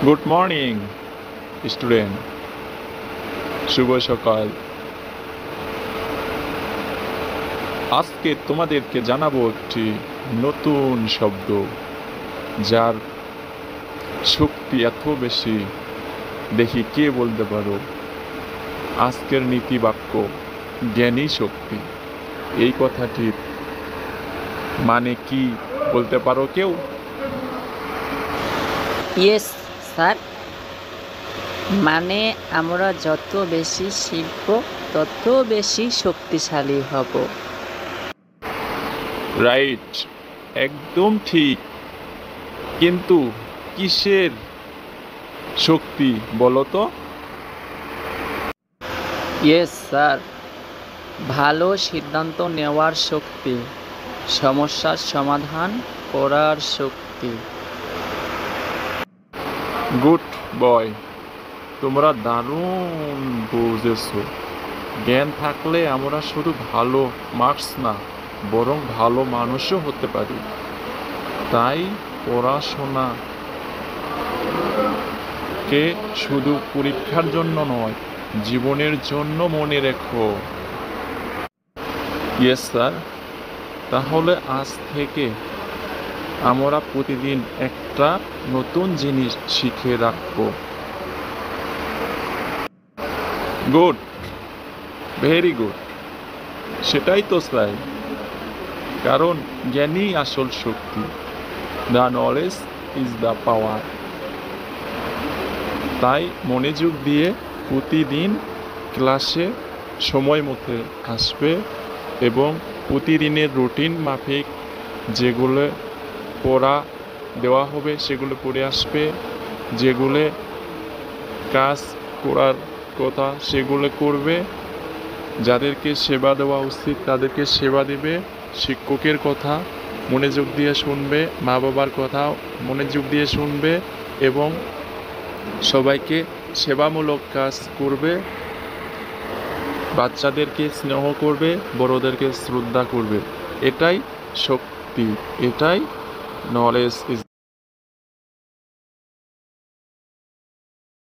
Good morning student, শুভ সকাল। আজকে তোমাদেরকে জানাবো একটি নতুন শব্দ, যার শক্তি এত বেশি। দেখি কে বলতে পারো। আজকের নীতি বাক্য জ্ঞানী শক্তি। এই কথাটির মানে কি বলতে পারো কেউ? ইয়েস স্যার, মানে আমরা যত বেশি শিখব তত বেশি শক্তিশালী হব। রাইট, একদম ঠিক। কিন্তু কিসের শক্তি বলো তো? ইয়েস স্যার, ভালো সিদ্ধান্ত নেওয়ার শক্তি, সমস্যার সমাধান করার শক্তি। গুড বয়, তোমরা দারুণ বুঝেছো। জ্ঞান থাকলে আমরা শুধু ভালো মার্কস না, বরং ভালো মানুষও হতে পারি। তাই পড়াশোনাকে শুধু পরীক্ষার জন্য নয়, জীবনের জন্য মনে রেখো। Yes sir. তাহলে আজ থেকে আমরা প্রতিদিন একটা নতুন জিনিস শিখে রাখবো। Good, very good. সেটাই তো চাই, কারণ জ্ঞানই আসল শক্তি। The knowledge is the power. তাই মনোযোগ দিয়ে প্রতিদিন ক্লাসে সময় মতো আসবে এবং প্রতিদিনের রুটিন মাফিক যেগুলো পড়া দেওয়া হবে সেগুলো পড়ে আসবে, যেগুলো কাজ করার কথা সেগুলো করবে, যাদেরকে সেবা দেওয়া উচিত তাদেরকে সেবা দেবে, শিক্ষকের কথা মনোযোগ দিয়ে শুনবে, মা বাবার কথা মনোযোগ দিয়ে শুনবে এবং সবাইকে সেবামূলক কাজ করবে, বাচ্চাদেরকে স্নেহ করবে, বড়দেরকে শ্রদ্ধা করবে। এটাই শক্তি, এটাই নলেজ ইজ